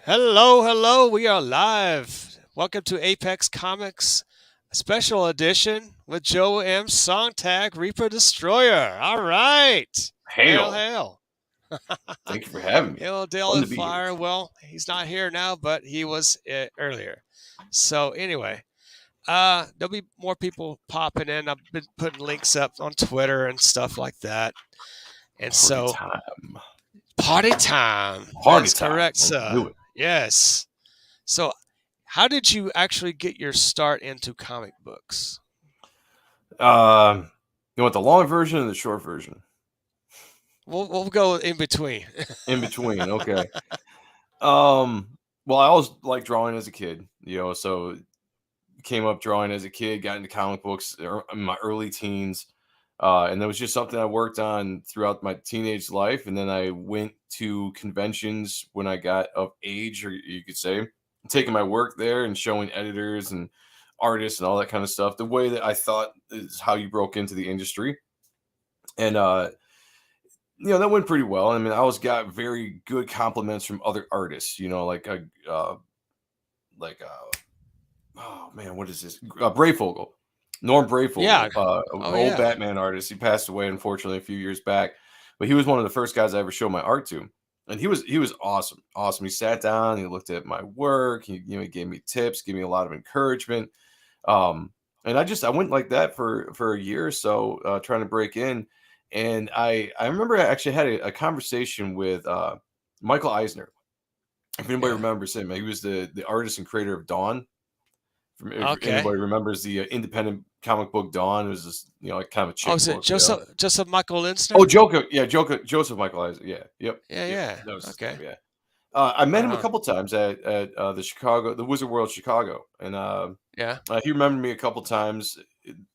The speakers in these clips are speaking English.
Hello, hello. We are live. Welcome to Apex Comics special edition with Joe M. Sonntag, Reaper Destroyer. All right. Hail, Hail. hail. Thank you for having me. Hail, Dale Fun and to be here. Fire. Well, he's not here now, but he was earlier. So, anyway, there'll be more people popping in. I've been putting links up on Twitter and stuff like that. And Party so, time. party time. Party That's time. correct, Let's sir. do it. Yes. So, how did you actually get your start into comic books? You want the long version or the short version? We'll go in between. In between. Okay. Well, I always liked drawing as a kid, so came up drawing as a kid, got into comic books in my early teens. And that was just something I worked on throughout my teenage life. And then I went to conventions when I got of age, or you could say, taking my work there and showing editors and artists and all that kind of stuff. The way that I thought is how you broke into the industry. And that went pretty well. I mean, I always got very good compliments from other artists, like oh man, what is this? Brayfogle, Norm Yeah. Brayfogle, Oh old yeah. Batman artist. He passed away unfortunately a few years back, but he was one of the first guys I ever showed my art to, and he was awesome. Awesome. He sat down, he looked at my work. He gave me tips, gave me a lot of encouragement. Um, and I went like that for a year or so, trying to break in. And I remember I actually had a conversation with Michael Eisner. If anybody Yeah. remembers him, he was the artist and creator of Dawn. If Okay. anybody remembers the independent comic book Dawn, it was this, like kind of a Oh, chick is it book. Joseph Michael Oh, Linsner? Joker, yeah, Joseph Michael Isaac, yeah, Yeah, yep, yeah. that was his name, Okay. yeah. I met Right him a on. couple times at the Wizard World Chicago, and Yeah. he remembered me a couple times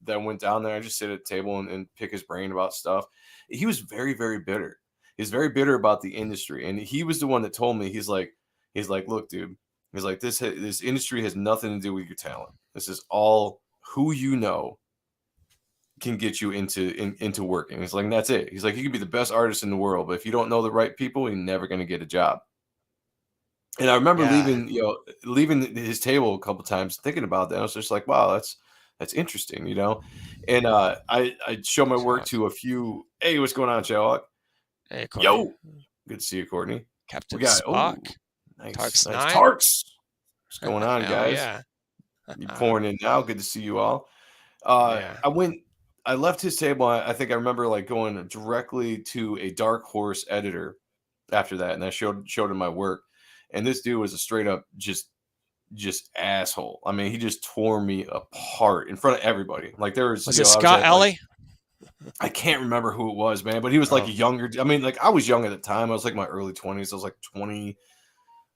that I went down there. I just sit at a table and pick his brain about stuff. He was very, very bitter. He's very bitter about the industry, and he was the one that told me he's like, look, dude. He's like, this industry has nothing to do with your talent. This is all who you know can get you into working. It's like that's it. He's like, you can be the best artist in the world, but if you don't know the right people, you're never going to get a job. And I remember Yeah. leaving his table a couple times thinking about that. I was just like, wow, that's interesting. And I show my work Sherlock. to a few. Hey, what's going on, Sherlock? Hey, Courtney. Yo, good to see you, Courtney. We Captain got Spock. nice, Tarks nice 9. tarts. What's going on, Hell guys? yeah. You pouring in now? Good to see you all. Yeah. I left his table. I think I remember like going directly to a Dark Horse editor after that, and I showed him my work. And this dude was a straight up just asshole. I mean, he just tore me apart in front of everybody. Like there was, Was it I was Scott at like Alley? I can't remember who it was, man, but he was like a Oh, younger. I mean, like I was young at the time. I was like my early 20s. I was like 20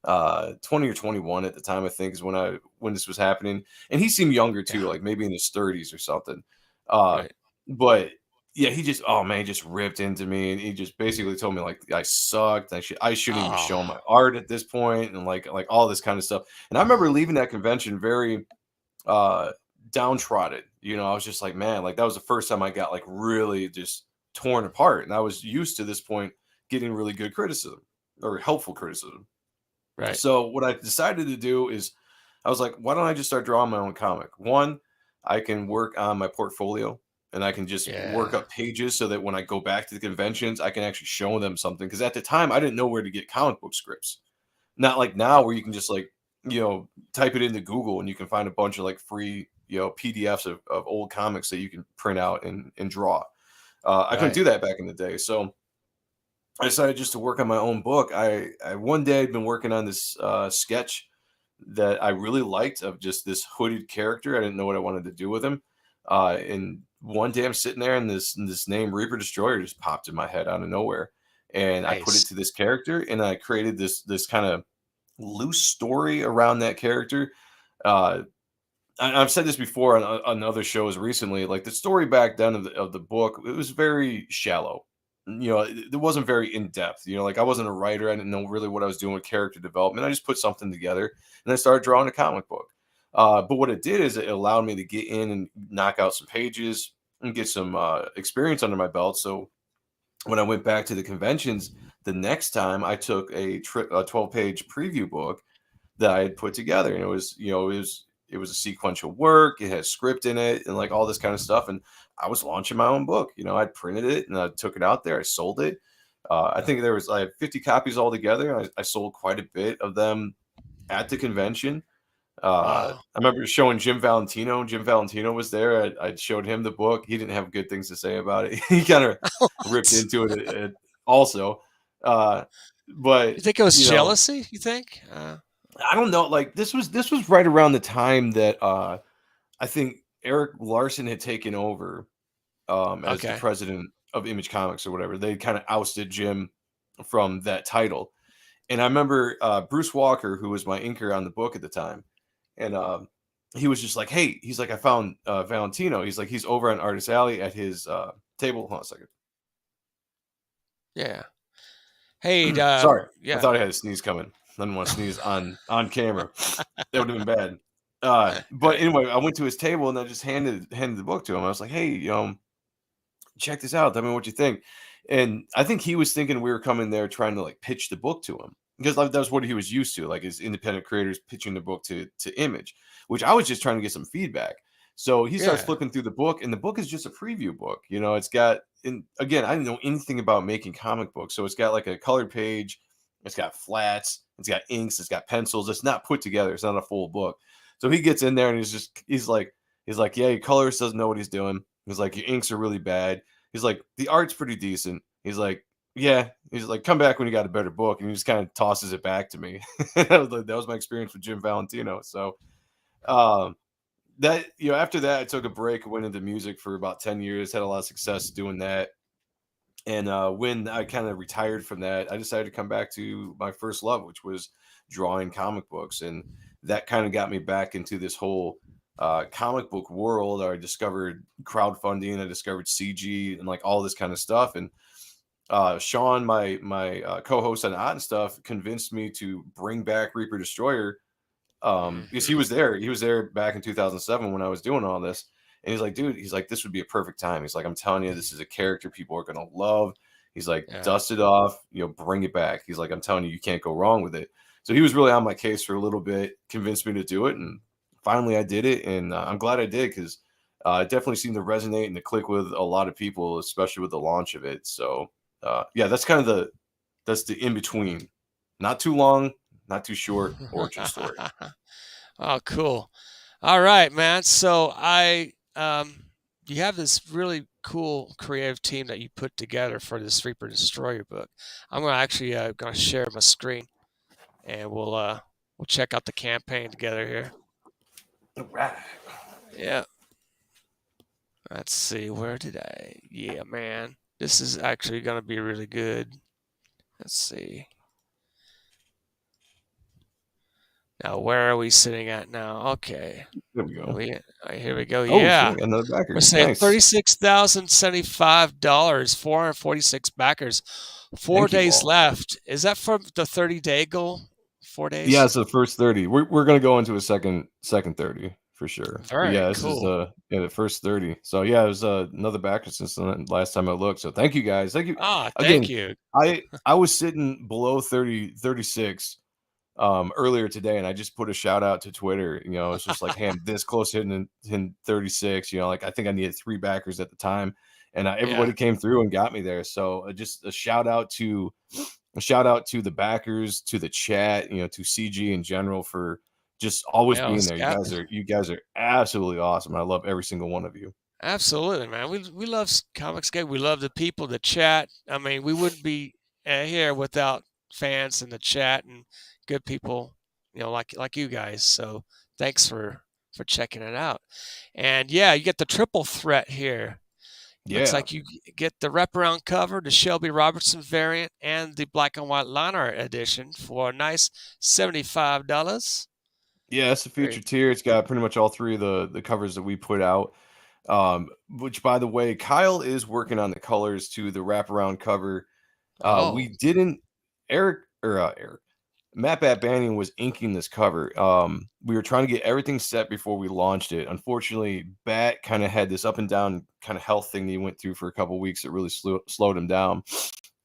or 21 at the time, I think, is when this was happening. And he seemed younger too, yeah. like maybe in his 30s or something. Uh, Right. but yeah, he just oh man, he just ripped into me, and he just basically told me like I sucked. I shouldn't even show Oh, my art at this point, and like all this kind of stuff. And I remember leaving that convention very uh downtrodden. I was just like, man, like that was the first time I got like really just torn apart. And I was used to this point getting really good criticism or helpful criticism. right. So what I decided to do is I was like, why don't I just start drawing my own comic? One, I can work on my portfolio and I can just work Yeah. up pages so that when I go back to the conventions, I can actually show them something. Because at the time, I didn't know where to get comic book scripts. Not like now where you can just like, type it into Google and you can find a bunch of like free, PDFs of old comics that you can print out and draw. I couldn't Right. do that back in the day. So I decided just to work on my own book. I one day had been working on this sketch that I really liked of just this hooded character. I didn't know what I wanted to do with him. And one day I'm sitting there and this name Reaper Destroyer just popped in my head out of nowhere. And I put Nice. it to this character and I created this kind of loose story around that character. Uh, I've said this before on other shows recently. Like the story back then of the book, it was very shallow. It wasn't very in depth. Like I wasn't a writer. I didn't know really what I was doing with character development. I just put something together and I started drawing a comic book. But what it did is it allowed me to get in and knock out some pages and get some experience under my belt. So when I went back to the conventions, The next time I took a 12-page preview book that I had put together, and it was, it was a sequential work. It had script in it and like all this kind of stuff. And I was launching my own book. I printed it and I took it out there. I sold it. I think I had 50 copies altogether. I sold quite a bit of them at the convention. Wow. I remember showing Jim Valentino. Jim Valentino was there. I showed him the book. He didn't have good things to say about it. He kind of ripped What? into it, also. Uh, but You think it was you know, jealousy? You think? I don't know. Like this was right around the time that I think Eric Larson had taken over as the Okay. president of Image Comics or whatever. They kind of ousted Jim from that title. And I remember Bruce Walker, who was my inker on the book at the time, and he was just like, "Hey," he's like, "I found Valentino." He's like, "He's over on Artist Alley at his table." Hold on a second. Yeah. Hey, Sorry, I yeah. thought I had a sneeze coming. I didn't want to sneeze on camera. That would have been bad. But Right. anyway, I went to his table and I just handed the book to him. I was like, "Hey, check this out. Tell me what you think." And I think he was thinking we were coming there trying to like pitch the book to him because like, that was what he was used to, like his independent creators pitching the book to Image, which I was just trying to get some feedback. So he starts Yeah. flipping through the book, and the book is just a preview book. It's got, and again, I didn't know anything about making comic books, so it's got like a colored page, it's got flats, it's got inks, it's got pencils. It's not put together. It's not a full book. So he gets in there and he's like, yeah, your colorist doesn't know what he's doing. He's like, your inks are really bad. He's like, the art's pretty decent. He's like, yeah. He's like, come back when you got a better book. And he just kind of tosses it back to me. That was my experience with Jim Valentino. So um, after that, I took a break, went into music for about 10 years, had a lot of success doing that. And when I kind of retired from that, I decided to come back to my first love, which was drawing comic books. And that kind of got me back into this whole comic book world. I discovered crowdfunding, I discovered CG, and like all this kind of stuff. And Sean, my co-host on Odd and Stuff, convinced me to bring back Reaper Destroyer, because he Hmm. was there. He was there back in 2007 when I was doing all this. And he's like, dude, he's like, this would be a perfect time. He's like, I'm telling you, this is a character people are gonna love. He's like, Yeah. dust it off, bring it back. He's like, I'm telling you can't go wrong with it. So he was really on my case for a little bit, convinced me to do it, and finally I did it. And I'm glad I did because it definitely seemed to resonate and to click with a lot of people, especially with the launch of it. So yeah, that's kind of the in between, not too long, not too short origin story. Oh, cool. All right, man. So you have this really cool creative team that you put together for this Reaper Destroyer book. I'm gonna actually gonna share my screen and we'll check out the campaign together here. All right. Yeah. Let's see. Where did I? Yeah, man. This is actually gonna be really good. Let's see. Now, where are we sitting at now? Okay. There we go. Here we go. Oh, shit, Yeah. got another We're backer. saying Nice. $36,075, 446 backers, four Thank you days all. left. Is that from the 30-day goal? 4 days? Yeah, so the first 30. We're gonna go into a second 30 for sure. But Very yeah, this is cool. the first 30. So yeah, it was another backer since the last time I looked. So thank you guys. Thank you. Ah, thank Again, you. I was sitting below 36 earlier today, and I just put a shout out to Twitter. It's just like, hey, I'm this close to hitting 36. Like I think I needed 3 backers at the time, and Yeah. everybody came through and got me there. So just a shout out to the backers, to the chat, to CG in general for just always Yeah, being there. You guys Scott. are you guys are absolutely awesome. I love every single one of you. Absolutely, man. We love Comics Gate. We love the people, the chat. I mean, we wouldn't be here without fans in the chat and good people, like you guys. So thanks for checking it out. And yeah, you get the triple threat here. Looks Yeah. like you get the wraparound cover, the Shelby Robertson variant, and the black and white line art edition for a nice $75. Yeah, it's a Very, featured tier. It's got pretty much all three of the covers that we put out. Which by the way, Kyle is working on the colors to the wraparound cover. We oh, didn't Eric. Matt Bat Banning was inking this cover. We were trying to get everything set before we launched it. Unfortunately, Bat kind of had this up and down kind of health thing that he went through for a couple weeks that really slowed him down.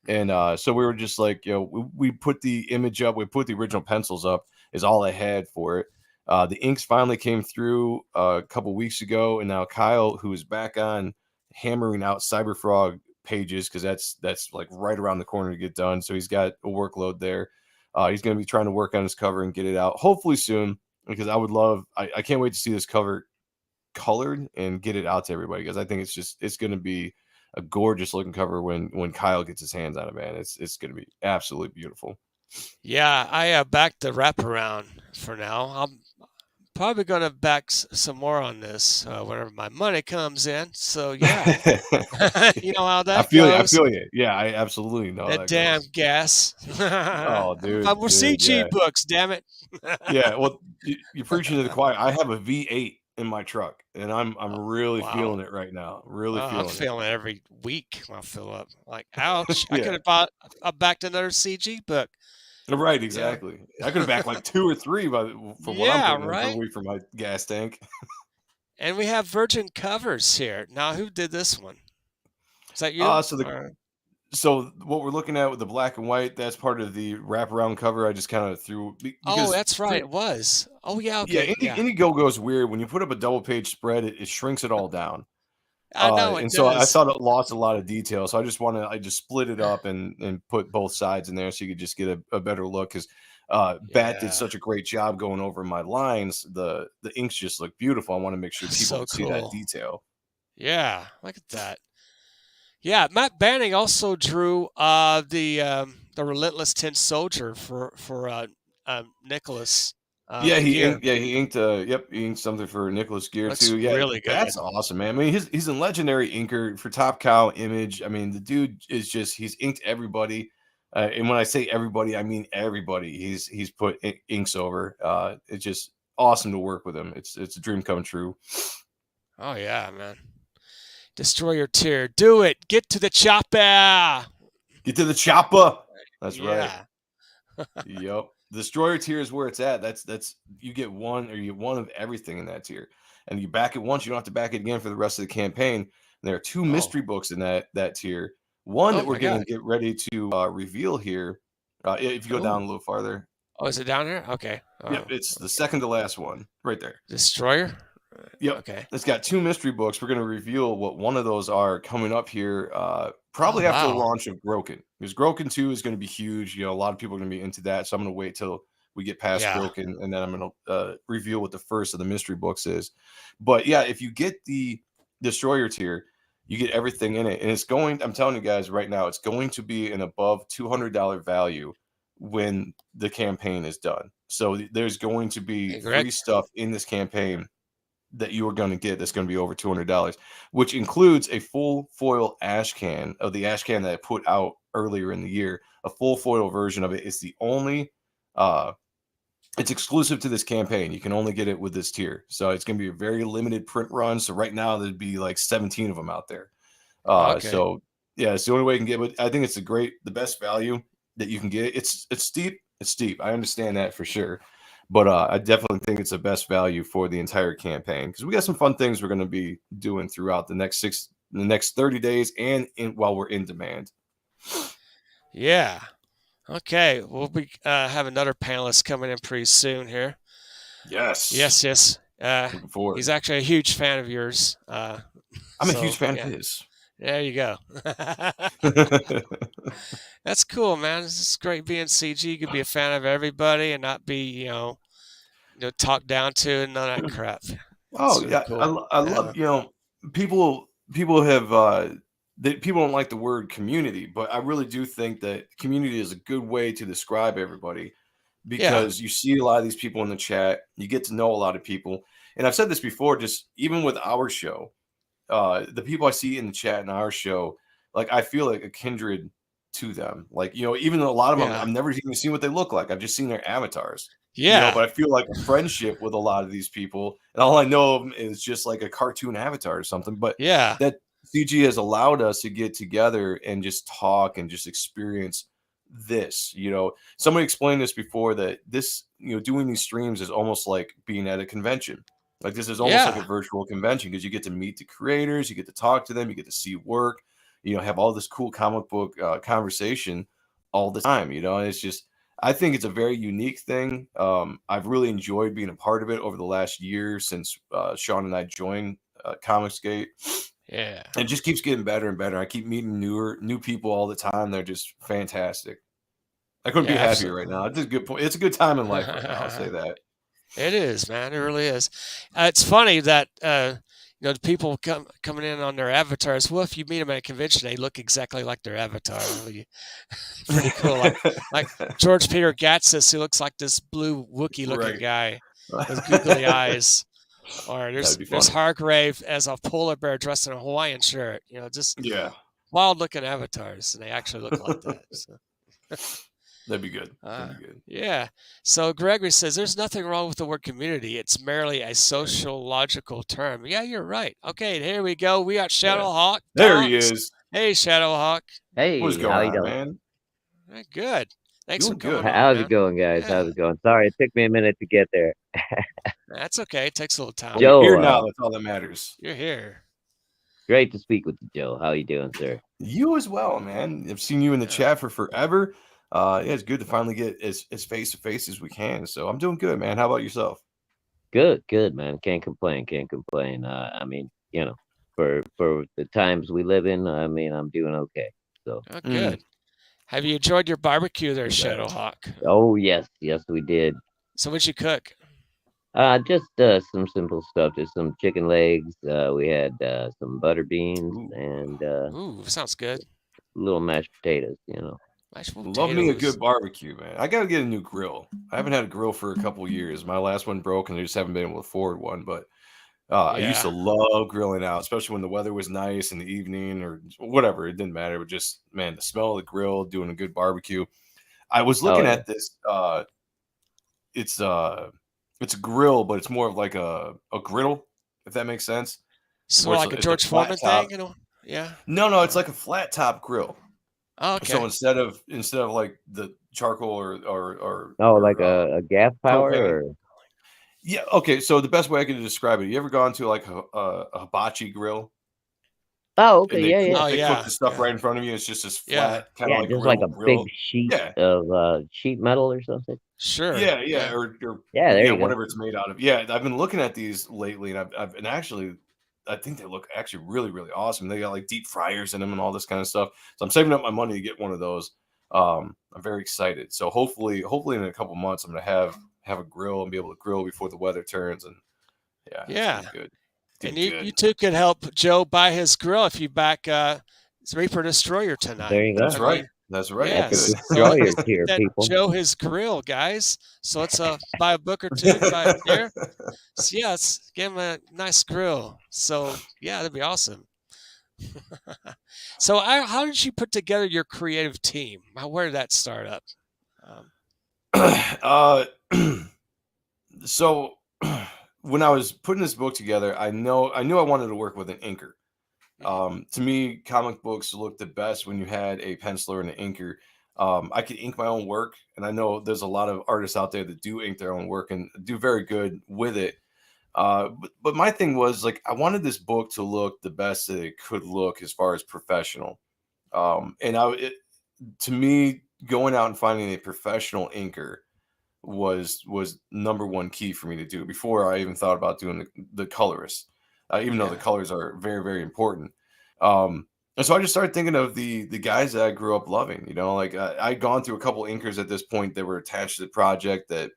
And so we were just like, we put the image up, we put the original pencils up, is all I had for it. The inks finally came through a couple weeks ago, and now Kyle, who is back on hammering out Cyberfrog pages, because that's like right around the corner to get done. So he's got a workload there. He's going to be trying to work on his cover and get it out hopefully soon, because I can't wait to see this cover colored and get it out to everybody, because I think it's going to be a gorgeous looking cover when Kyle gets his hands on it, man. It's going to be absolutely beautiful. Yeah, I backed the wraparound for now. I'm probably going to back some more on this whenever my money comes in. So yeah, you know how I that feel you. I goes. feel you. Yeah, I absolutely know how That that damn goes. gas. Oh, But we're dude, CG yeah, books, damn it. yeah. Well, you're preaching to the choir. I have a V8 in my truck, and I'm Oh, really wow. feeling it right now. Really I'm feeling it. feeling it every week when I fill up. Like, ouch! I could Yeah, have bought, I backed another CG book. right. Yeah. Exactly. I could have backed like two or three for what I'm Yeah, putting in per right. week for my gas tank. And we have virgin covers here. Now, who did this one? Is that you? Uh, so the Or So what we're looking at with the black and white, that's part of the wraparound cover. I just kind of threw oh, because that's right. It was. Oh, yeah. yeah, Okay. Yeah. Indiegogo is weird. When you put up a double page spread, it shrinks it all down. I know it And so I does. thought it lost a lot of detail. So I just split it up and put both sides in there so you could just get a better look, because Bat did Yeah. such a great job going over my lines. The inks just look beautiful. I want to make sure people So could see that cool. detail. Yeah. Look at that. Yeah. Matt Banning also drew the Relentless Tin Soldier for Nicholas Gear. He inked he inked something for Nicholas Gear Looks too. Yeah, really good. that's awesome, man. I mean, he's a legendary inker for Top Cow Image. I mean, the dude is just he's inked everybody. And when I say everybody, I mean everybody. He's put inks over. It's just awesome to work with him. It's a dream come true. Oh yeah, man. Destroy your tear. Do it. Get to the chopper. Get to the chopper. That's right. Yeah. Yep. Destroyer tier is where it's at. That's you get one, or you get one of everything in that tier. And you back it once, you don't have to back it again for the rest of the campaign. And there are two Oh. mystery books in that tier. One Oh that we're my going God. to get ready to reveal here. If you go down Oh. a little farther. Oh, is it down there? Okay. Yep, Oh. it's the Okay. second to last one right there. Destroyer. Yep. Okay. It's got two mystery books. We're going to reveal what one of those are coming up here, Oh probably after the wow. launch of Groken. Because Groken 2 is going to be huge. A lot of people are going to be into that. So I'm going to wait till we get past Yeah. Groken, and then I'm going to reveal what the first of the mystery books is. But yeah, if you get the Destroyer tier, you get everything in it. And I'm telling you guys right now, it's going to be an above $200 value when the campaign is done. So there's going to be Hey, Greg. free stuff in this campaign that you are going to get that's going to be over $200, which includes a full foil ash can of the ash can that I put out earlier in the year. A full foil version of it. It's the only, it's exclusive to this campaign. You can only get it with this tier. So it's going to be a very limited print run. So right now there'd be like 17 of them out there. Okay. So yeah, it's the only way you can get. But I think it's the best value that you can get. It's steep. It's steep. I understand that for sure. But I definitely think it's the best value for the entire campaign, because we got some fun things we're going to be doing throughout the next 30 days, and while we're in demand. Yeah. Okay. We'll be have another panelist coming in pretty soon here. Yes, Yes. Yes. looking forward. He's actually a huge fan of yours. I'm a huge So fan of yeah. his. There you go. That's cool, man. It's great being CG. You could be a fan of everybody and not be, talked down to and none of that crap. It's Oh really yeah, cool. I Yeah. love people have people don't like the word community, but I really do think that community is a good way to describe everybody, Yeah. because you see a lot of these people in the chat, you get to know a lot of people, and I've said this before, just even with our show, the people I see in the chat in our show, like I feel like a kindred to them. Like, even though a lot of them Yeah. I've never even seen what they look like. I've just seen their avatars. Yeah. But I feel like a friendship with a lot of these people, and all I know of them is just like a cartoon avatar or something. But Yeah. that CG has allowed us to get together and just talk and just experience this. Somebody explained this before, that this, doing these streams is almost like being at a convention. Like, this is almost like a Yeah. virtual convention, because you get to meet the creators, you get to talk to them, you get to see work, have all this cool comic book conversation all the time. And it's just, I think it's a very unique thing. I've really enjoyed being a part of it over the last year since Sean and I joined Comicsgate. Yeah. It just keeps getting better and better. I keep meeting new people all the time. They're just fantastic. I couldn't Yeah, be happier right absolutely. now. It's a good point. It's a good time in life right now. I'll say that. It is, man. It really is. It's funny that the people coming in on their avatars. Well, if you meet them at a convention, they look exactly like their avatar. Really, pretty cool. Like George Peter Gatsis, who looks like this blue Wookiee-looking Right. guy with googly eyes. Or That'd there's be there's funny. Hargrave as a polar bear dressed in a Hawaiian shirt. Just Yeah, wild-looking avatars, and they actually look like that. So. that'd be good. Uh, That'd be good. yeah. So Gregory says there's nothing wrong with the word community. It's merely a sociological term. Yeah, you're right. Okay, here we go. We got Yeah. Shadowhawk There he talks. is. Hey, Shadowhawk. What's Hey, how going you on, doing? man? Good. Thanks for Doing coming good. on, How's it man. going, guys? How's Yeah, it going? Sorry, it took me a minute to get there. that's okay. It takes a little time. Well, you're Joe, here now. That's all that matters. You're here. great to speak with you, Joe. How you doing, sir? You as well, man. I've seen you in the Yeah. chat for forever. Yeah, it's good to finally get as face to face as we can. So I'm doing good, man. How about yourself? Good, man. Can't complain. Can't complain. I mean, for the times we live in, I mean, I'm doing okay. So, Oh, good. Have you enjoyed your barbecue there, Shadowhawk? oh yes, we did. So what'd you cook? Just some simple stuff. Just some chicken legs. We had some butter beans Ooh. and Ooh, sounds good. little mashed potatoes. Mashed Love me a potatoes. good barbecue, man. I got to get a new grill. I haven't had a grill for a couple years. My last one broke, and I just haven't been able to afford one. But I used to Yeah. love grilling out, especially when the weather was nice in the evening or whatever. It didn't matter. But just, man, the smell of the grill, doing a good barbecue. I was Oh looking yeah. at this. It's a grill, but it's more of like a griddle, if that makes sense. So Where like a it's a George flat Foreman top. thing, Yeah. No, it's Or, like a flat top grill. oh, So okay. instead of like the charcoal Oh, or like a gas power propane. or Yeah. Okay. So the best way I can describe it, you ever gone to like a hibachi grill oh, and okay, yeah, yeah. Oh they cook yeah, the stuff yeah, right in front of you? It's just this yeah. flat kind of Yeah, like just like a big grill. sheet Yeah. of sheet metal or something. Sure. Yeah, Yeah. Yeah, there you go. whatever it's made out of. Yeah, I've been looking at these lately, and and actually, I think they look actually really, really awesome. They got like deep fryers in them and all this kind of stuff. So I'm saving up my money to get one of those. I'm very excited. So hopefully in a couple months, I'm gonna have a grill and be able to grill before the weather turns. And yeah, it's gonna Yeah. be good. It's gonna And be you good. too could help Joe buy his grill if you back Reaper Destroyer There tonight. you That's go. I right. mean, That's right. You That's a yes. could. So destroyer let's get tier, that people. Joe his grill, guys. So let's buy a book or two, buy a beer. So yeah, let's give him a nice grill. So yeah, that'd be awesome. So how did you put together your creative team? Where did that start up? Um, uh, so when I was putting this book together, I knew I wanted to work with an inker. To me, comic books look the best when you had a penciler and an inker. I could ink my own work, and I know there's a lot of artists out there that do ink their own work and do very good with it. But my thing was like I wanted this book to look the best that it could look as far as professional. And to me, going out and finding a professional inker was number one key for me to do before I even thought about doing the colorist, even though the yeah. colors are very, very important. And so I just started thinking of the guys that I grew up loving. Like I'd gone through a couple inkers at this point that were attached to the project that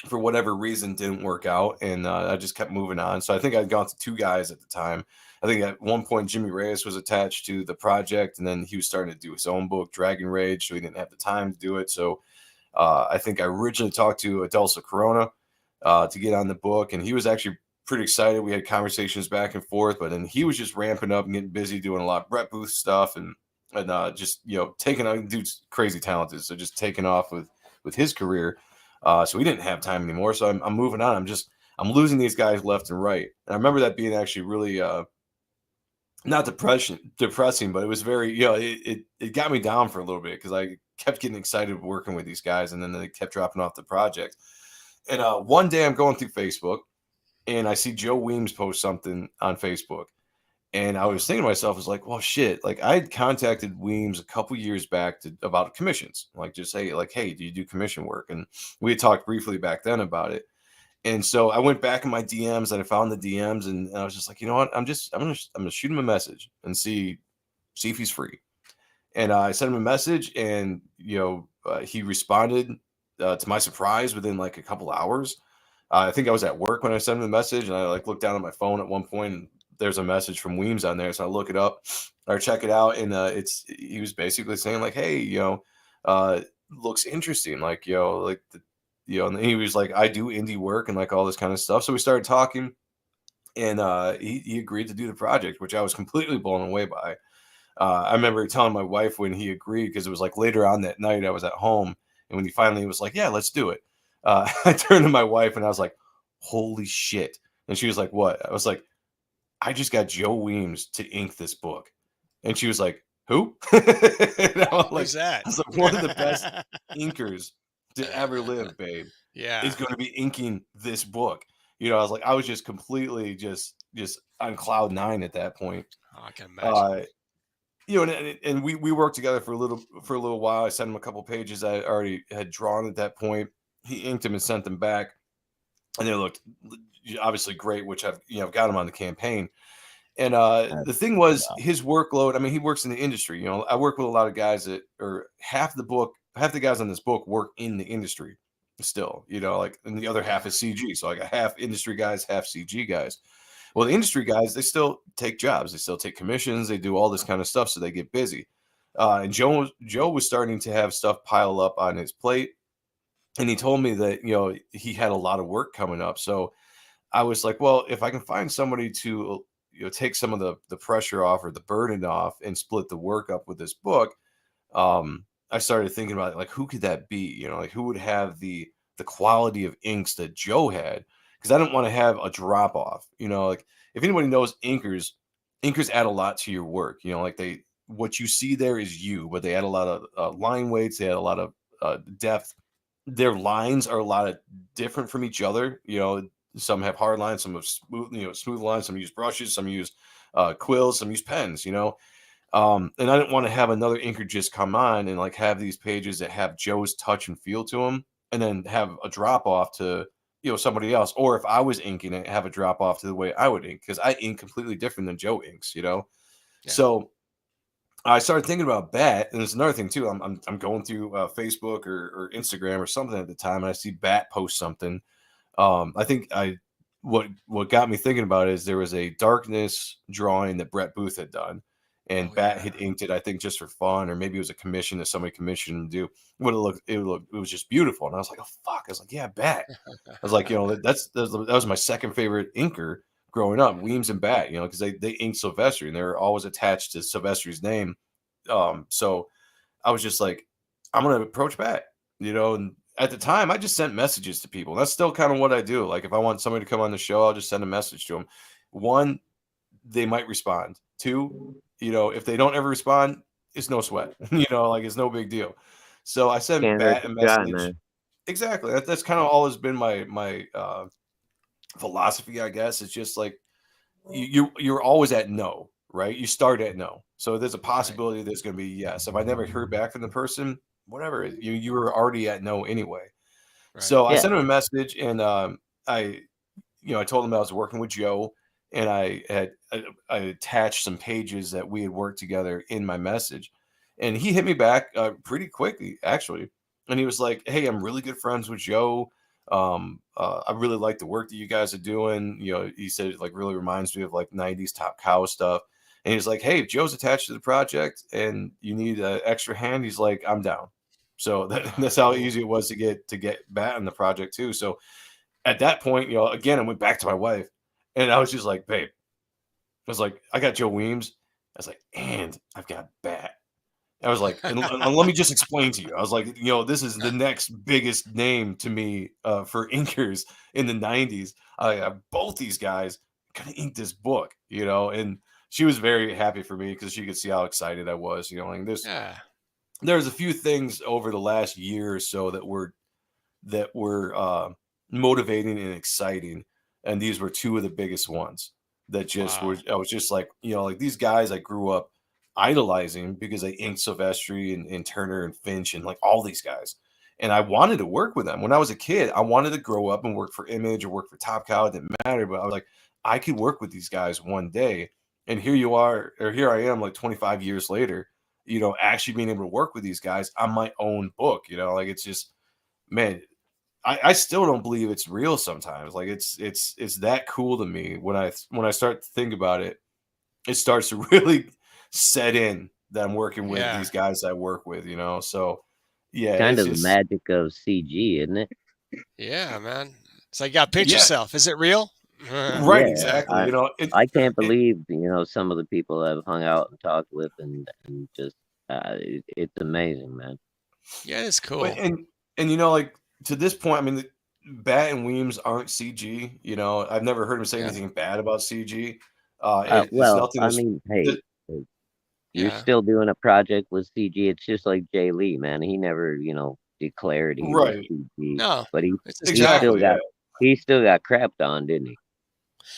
for whatever reason didn't work out, and I just kept moving on. So I think I'd gone to two guys at the time. I think at one point Jimmy Reyes was attached to the project, and then he was starting to do his own book, Dragon Rage, so he didn't have the time to do it. So I think I originally talked to Adelsa Corona to get on the book, and he was actually pretty excited. We had conversations back and forth, but then he was just ramping up and getting busy doing a lot of Brett Booth stuff and just taking on. Dude's crazy talented, so just taking off with his career. So we didn't have time anymore. So I'm moving on. I'm losing these guys left and right. And I remember that being actually really not depressing, but it was very, it got me down for a little bit because I kept getting excited working with these guys, and then they kept dropping off the project. And one day I'm going through Facebook and I see Joe Weems post something on Facebook. And I was thinking to myself, I was like, well, shit. Like I had contacted Weems a couple years back about commissions, like just say, like, hey, do you do commission work? And we had talked briefly back then about it. And so I went back in my DMs and I found the DMs, and I was just like, you know what? I'm gonna shoot him a message and see if he's free. And I sent him a message, and he responded to my surprise within like a couple hours. I think I was at work when I sent him the message, and I like looked down at my phone at one point, and there's a message from Weems on there. So I look it up or check it out, and he was basically saying like, hey, looks interesting, like and he was like, I do indie work and like all this kind of stuff. So we started talking, and he agreed to do the project, which I was completely blown away by. I remember telling my wife when he agreed, because it was like later on that night I was at home, and when he finally was like, "Yeah, let's do it," I turned to my wife and I was like, "Holy shit!" And she was like, "What?" I was like, "I just got Joe Weems to ink this book," and she was like, "Who?" And Who's that? I was like, "One of the best inkers to ever live, babe, Yeah. is going to be inking this book." I was like, I was just completely just on cloud nine at that point. Oh, I can imagine. Uh, and we worked together for a little while. I sent him a couple pages I already had drawn at that point. He inked them and sent them back, and they looked obviously great, which I've got him on the campaign. And That's the thing was awesome. his workload. I mean, he works in the industry. I work with a lot of guys that are half the guys on this book work in the industry still. Like, and the other half Yeah. is CG. So I got half industry guys, half CG guys. Well, the industry guys, they still take jobs, they still take commissions, they do all this kind of stuff, so they get busy. And Joe was starting to have stuff pile up on his plate, and he told me that he had a lot of work coming up. So I was like, well, if I can find somebody to take some of the pressure off or the burden off and split the work up with this book, I started thinking about it, like who could that be? Like who would have the quality of inks that Joe had? Because I didn't want to have a drop off. Like if anybody knows inkers, inkers add a lot to your work. Like what you see there is you, but they add a lot of line weights, they add a lot of depth. Their lines are a lot of different from each other. Some have hard lines, some have smooth lines, some use brushes, some use quills, some use pens. And I didn't want to have another inker just come on and like have these pages that have Joe's touch and feel to them, and then have a drop off to somebody else. Or if I was inking it, have a drop off to the way I would ink, because I ink completely different than Joe inks. Yeah. So I started thinking about Bat, and there's another thing too. I'm going through Facebook or Instagram or something at the time, and I see Bat post something. I think what got me thinking about it is there was a darkness drawing that Brett Booth had done, and Oh Bat yeah. had inked it, I think, just for fun, or maybe it was a commission that somebody commissioned him to do. It was just beautiful, and I was like, oh fuck! I was like, yeah, Bat. I was like, that was my second favorite inker growing up, Weems and Bat, because they inked Sylvester, and they were always attached to Sylvester's name. So I was just like, I'm gonna approach Bat, and at the time I just sent messages to people. That's still kind of what I do. Like if I want somebody to come on the show, I'll just send a message to them. One, they might respond. Two, if they don't ever respond, it's no sweat. Like it's no big deal. So I sent Can't hurt Bat to a try, message. man. Exactly. That's kind of always been my philosophy, I guess. It's just like you're always at no, right? You start at no. So there's a Right. possibility there's going to be yes. If I never heard back from the person, whatever, you were already at no anyway. Right. So I Yeah, sent him a message, and I I told him I was working with Joe, and I attached some pages that we had worked together in my message, and he hit me back pretty quickly actually, and he was like, "Hey, I'm really good friends with Joe. I really like the work that you guys are doing. He said it like really reminds me of like '90s Top Cow stuff." And he's like, "Hey, if Joe's attached to the project and you need an extra hand, he's like, I'm down." So that's how Cool. easy it was to get Bat on the project too. So at that point, again, I went back to my wife, and I was just like, babe, I was like, I got Joe Weems. I was like, and I've got Bat. I was like, and let me just explain to you. I was like, this is the next biggest name to me for inkers in the '90s. I have both these guys gonna ink this book, and she was very happy for me because she could see how excited I was. Like Yeah. there's a few things over the last year or so that were motivating and exciting, and these were two of the biggest ones. that just Wow. were. I was just like, like these guys I grew up idolizing because they inked Silvestri and Turner and Finch and like all these guys. And I wanted to work with them when I was a kid. I wanted to grow up and work for Image or work for Top Cow. It didn't matter, but I was like, I could work with these guys one day. And here you are, or here I am, like 25 years later, actually being able to work with these guys on my own book. Like it's just, man, I still don't believe it's real sometimes. Like it's that cool to me when I start to think about it. It starts to really set in that I'm working with Yeah. these guys I work with. So yeah, Kind it's of the just magic of CG, isn't it? Yeah, man. It's like you gotta pinch yeah, yourself. Is it real? right, Yeah, exactly. I It, I can't it believe some of the people I've hung out and talked with, and just it's amazing, man. Yeah, it's but cool. and like to this point, I mean, Bat and Weems aren't CG. I've never heard him say Yeah. anything bad about CG. It's Well, nothing I as mean, hey, the, you're Yeah. still doing a project with CG. It's just like Jay Lee, man. He never, declared he was right, CG, No, but he it's his he job. still exactly, yeah, got he still got crapped on, didn't he?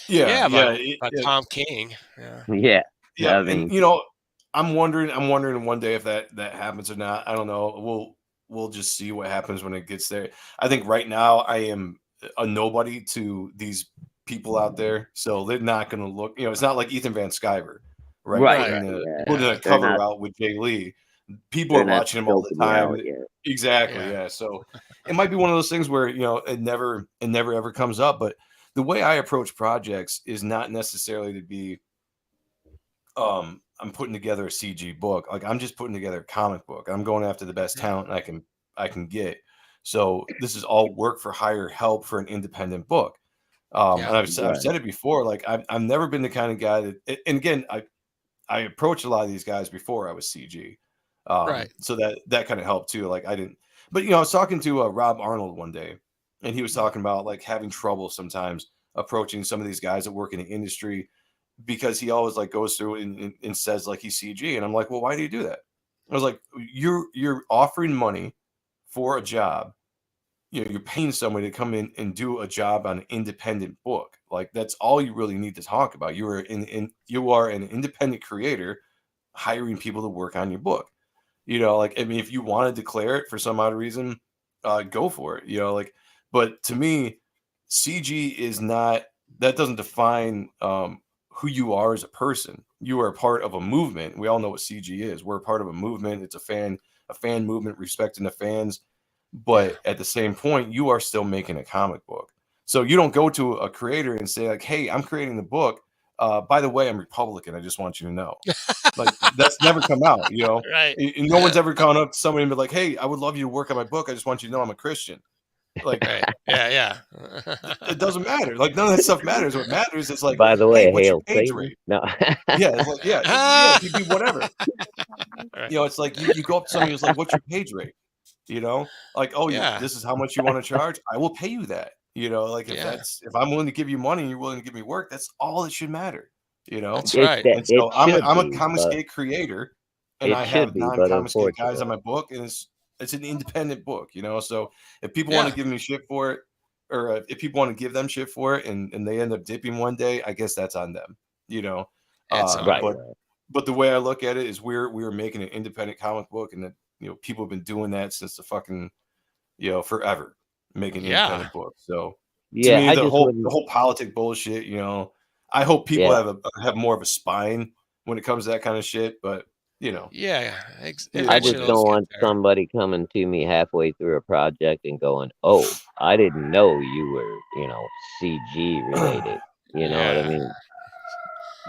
Yeah, yeah, by Tom King. Yeah. Yeah, yeah, I and mean, I'm wondering one day if that happens or not. I don't know. We'll just see what happens when it gets there. I think right now I am a nobody to these people out there, so they're not going to look. It's not like Ethan Van Sciver, right? right, Right. Putting right, the yeah. putting a Yeah. They're cover not out with Jay Lee. People are they're not watching him all the scoping you time. out yet. Exactly, Yeah. yeah. So it might be one of those things where it never ever comes up. But the way I approach projects is not necessarily to be I'm putting together a CG book. Like I'm just putting together a comic book. I'm going after the best Mhm. talent I can get. So this is all work for hire help for an independent book. Yeah. And I've Right. said it before. Like I've never been the kind of guy and again, I approached a lot of these guys before I was CG. Right. So that kind of helped too. Like I didn't, but I was talking to Rob Arnold one day, and he was talking about like having trouble sometimes approaching some of these guys that work in the industry because he always like goes through and says like he's CG, and I'm like, well, why do you do that? I was like, you're offering money for a job. You're paying somebody to come in and do a job on an independent book. Like that's all you really need to talk about. You are an independent creator hiring people to work on your book. Like I mean, if you want to declare it for some odd reason, go for it. Like, but to me, CG is not that doesn't define who you are as a person. You are a part of a movement. We all know what CG is. We're a part of a movement. It's a fan movement, respecting the fans. Yeah. But at the same point, you are still making a comic book. So you don't go to a creator and say like, "Hey, I'm creating the book. By the way, I'm Republican. I just want you to know." Like that's never come out. Right. And no one's ever gone up to somebody and be like, "Hey, I would love you to work on my book. I just want you to know I'm a Christian." Like Right. Yeah. it Yeah. doesn't matter. Like none of that stuff matters. What matters is like, By the "Hey, way, what's your hail page Satan. rate?" No. Yeah, it's like, yeah, yeah, it could be whatever. Right. It's like you go up to somebody who's like, "What's your page rate?" Like, "Oh, Yeah. this is how much you want to charge. I will pay you that." Like Yeah. if I'm willing to give you money and you're willing to give me work, that's all that should matter. That's It right. that And it so I'm a, should I'm a be, comic but skate creator, and it I should have be, but non-comic skate guys on unfortunately. my book, and it's an independent book. So if people want to Yeah. give me shit for it, or if people want to give them shit for it, and they end up dipping one day, I guess that's on them. You know, It's on Right, them. but right. the way I look at it is we're making an independent comic book, and that people have been doing that since the fucking forever, making Yeah. independent books. So to Yeah, me, I the just whole the wouldn't whole politic bullshit, I hope people yeah. have more of a spine when it comes to that kind of shit. But you know, Yeah. it is I what just it Eventually, don't is. it'll get want there. somebody coming to me halfway through a project and going, "Oh, I didn't know you were, CG related." You know what I Yeah. mean?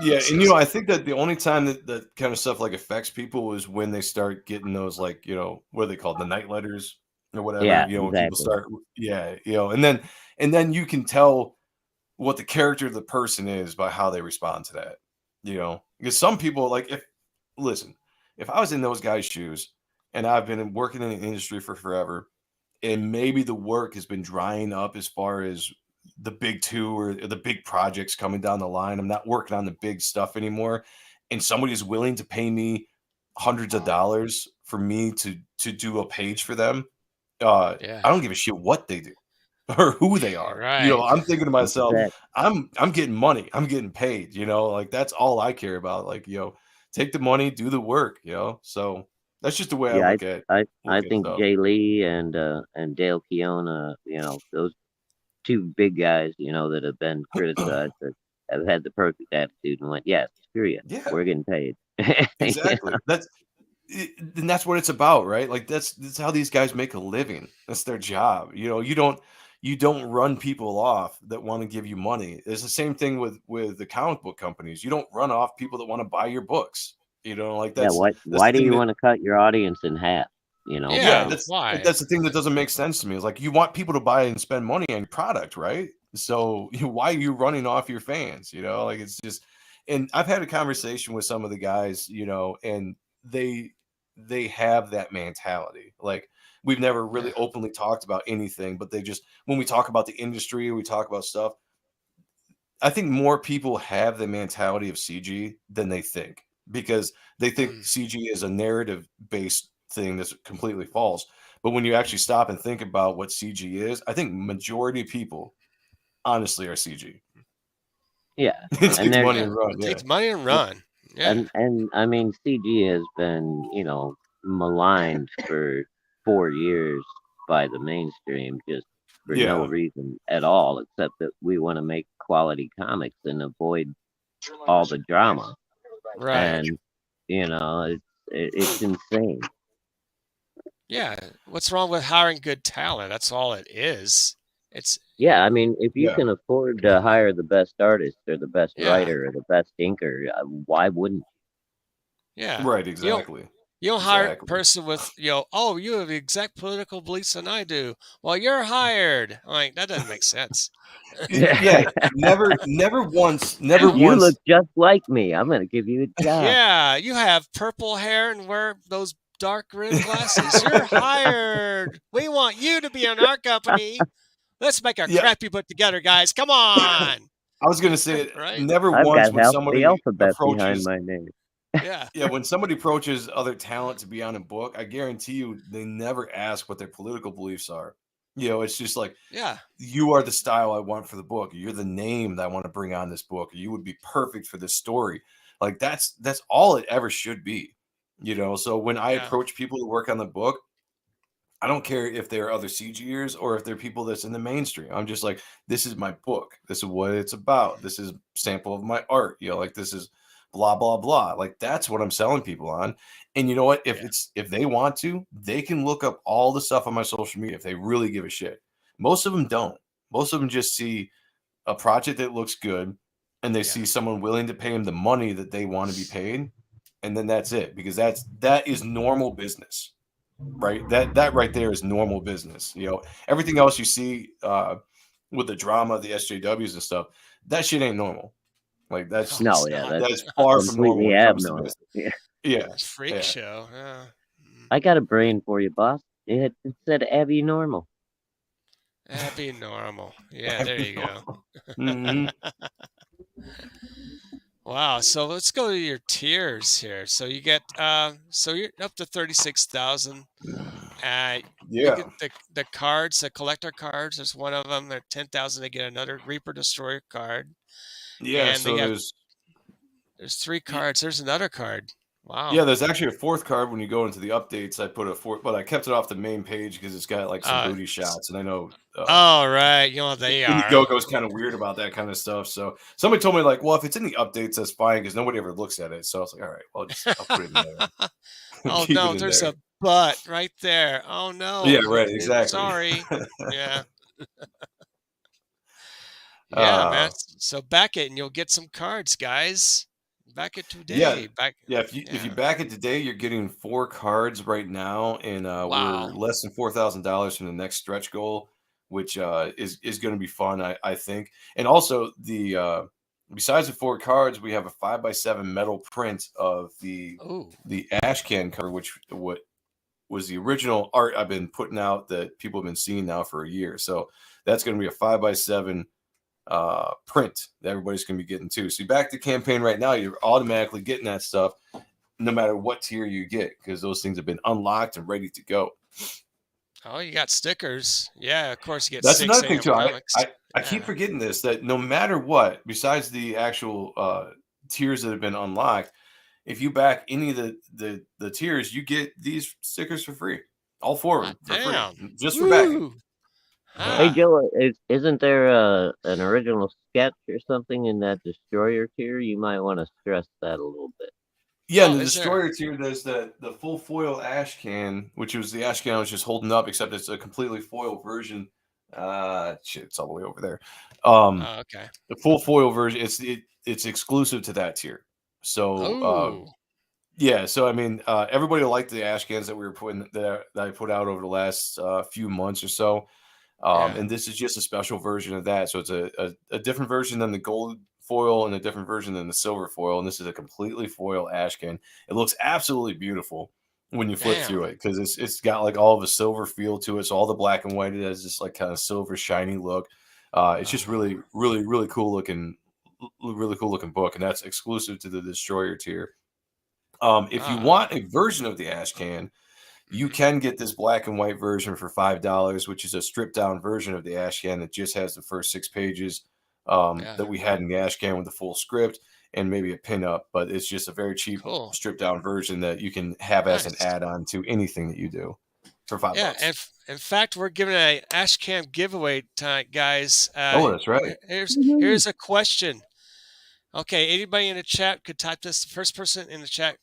Yeah, It's and just. I think that the only time that kind of stuff like affects people is when they start getting those like what are they called, the night letters or whatever. Yeah, When people exactly. start, yeah, and then you can tell what the character of the person is by how they respond to that. Because some people like if listen, if I was in those guys' shoes and I've been working in the industry for forever, and maybe the work has been drying up as far as the big two or the big projects coming down the line. I'm not working on the big stuff anymore, and somebody is willing to pay me hundreds of dollars for me to do a page for them. Yeah. I don't give a shit what they do. or who they are. Right. I'm thinking to myself, Exactly. I'm getting money. I'm getting paid, like that's all I care about. Like, take the money, do the work, So that's just the way I Yeah, look at I think stuff. Jay Lee and Dale Keown, those two big guys, that have been criticized that have had the perfect attitude and went, yes, screw you, Yeah, we're getting paid. You exactly. And that's what it's about, right? Like that's how these guys make a living. That's their job. You don't run people off that want to give you money. It's the same thing with the comic book companies. You don't run off people that want to buy your books. Like Yeah, that's why the do thing you that want to cut your audience in half? yeah, Yeah. By that's Why? that's the thing that doesn't make sense to me. It's like you want people to buy and spend money on your product, right? So why are you running off your fans? Like it's just. And I've had a conversation with some of the guys, and they they have that mentality. Like we've never Yeah. really openly talked about anything, but they just when we talk about the industry, we talk about stuff. I think more people have the mentality of CG than they think because they think Mm. CG is a narrative based thing that's completely false. But when you actually stop and think about what CG is, I think majority of people honestly are CG. yeah, It and takes there's money Yeah. and run, It yeah. takes money and run. Yeah. and I mean CG has been maligned for 4 years by the mainstream just for no Yeah. reason at all except that we want to make quality comics and avoid all the drama. Right. And it's insane. Yeah. What's wrong with hiring good talent? That's all it is. It's Yeah, I mean, if you Yeah. can afford to hire the best artist or the best yeah. writer or the best inker, why wouldn't Yeah. Right, You don't exactly. you don't hire a Exactly. person with, oh, you have the exact political beliefs than I do. Well, you're hired. Like that doesn't make sense. you? Yeah, never And You look once. just like me. I'm gonna give you a job. yeah, you have purple hair and wear those dark rimmed glasses. You're hired. We want you to be in our company. Let's make a Yeah, crappy put together, guys. Come on. I was gonna say it. Right? Never I've once got when half the somebody alphabet behind approaches. my name. Yeah. Yeah, when somebody approaches other talent to be on a book, I guarantee you they never ask what their political beliefs are. It's just like Yeah. you are the style I want for the book. You're the name that I want to bring on this book. Or you would be perfect for this story. Like that's all it ever should be. So when I Yeah. approach people to work on the book, I don't care if they're other CGers or if they're people that's in the mainstream. I'm just like, this is my book. This is what it's about. This is sample of my art. Like this is blah blah blah. Like that's what I'm selling people on. And you know what? Yeah. If they want to, they can look up all the stuff on my social media if they really give a shit. Most of them don't. Most of them just see a project that looks good and they Yeah. see someone willing to pay them the money that they want to be paid. And then that's it because that is normal business, right? That right there is normal business. Everything else you see with the drama, the SJWs and stuff, that shit ain't normal. Like No, No, it's yeah, not. that's that is far from normal completely when it comes to abnormal. business. Yeah. Yeah, It's freak yeah, show. Yeah. Mm. I got a brain for you, boss. It said Abby normal. That'd be normal. Yeah, there you go. hmm Wow. So let's go to your tiers here. So you get so you're up to 36,000. You yeah, get the cards, the collector cards. There's one of them. They're 10,000. They get another Reaper Destroyer card, yeah. and they So have there's three y- cards. There's another card. yeah, Wow. there's actually a fourth card when you go into the updates. I put a fourth, but I kept it off the main page because it's got like some Uh, booty shots, and I know all right. You know what they are. Indiegogo's kind of weird about that kind of stuff. So somebody told me like, well, if it's in the updates, that's fine because nobody ever looks at it. So I was like, all right, well, I'll put it in there, Oh keep it no, in there's there. a butt right there. Oh no. Yeah, right, exactly. Sorry. Yeah. Yeah, man. uh, So back it and you'll get some cards, guys. Back it yeah, today. Back yeah. If you yeah. back it today, you're getting 4 cards right now, and we're Wow. less than $4,000 from the next stretch goal, which is going to be fun, I think. And also besides the 4 cards, we have a 5x7 metal print of the Oh. the ash can cover, which what was the original art I've been putting out that people have been seeing now for a year. So that's going to be a 5x7 print that everybody's going to be getting too. So you back the campaign right now, you're automatically getting that stuff no matter what tier you get because those things have been unlocked and ready to go. Oh, you got stickers. Yeah, of course you get That's 6 another thing a.m. too. comics. I keep Yeah. forgetting this, that no matter what, besides the actual tiers that have been unlocked, if you back any of the tiers, you get these stickers for free. All four of Hot them for free, damn. just for backing. Woo. Yeah. Hey Ah. Joe, isn't there an original sketch or something in that Destroyer tier? You might want to stress that a little bit. Yeah, and Oh, the is there? destroyer tier, there's the full foil ash can, which was the ash can I was just holding up, except it's a completely foil version. Shit, it's all the way over there. Oh, okay. The full foil version, it's exclusive to that tier. So Oh, yeah, so I mean, everybody liked the ash cans that we were putting that I put out over the last few months or so. yeah. And this is just a special version of that. So it's a different version than the gold foil and a different version than the silver foil. And this is a completely foil ash can. It looks absolutely beautiful when you flip Damn. through it because it's got like all of a silver feel to it. So all the black and white, it has this like kind of silver shiny look. It's just Uh-huh. really cool looking, really cool looking book, and that's exclusive to the Destroyer tier. If you Ah. want a version of the ash can, you Hmm. can get this black and white version for $5, which is a stripped down version of the ash can that just has the first 6 pages Yeah. that we had in the ash can with the full script and maybe a pin up. But it's just a very cheap Cool. stripped down version that you can have as an Nice. add on to anything that you do for five Yeah. bucks. In fact, we're giving a Ashcam giveaway tonight, guys. Oh, that's right. Woohoo. Here's a question. Okay, anybody in the chat could type this. The first person in the chat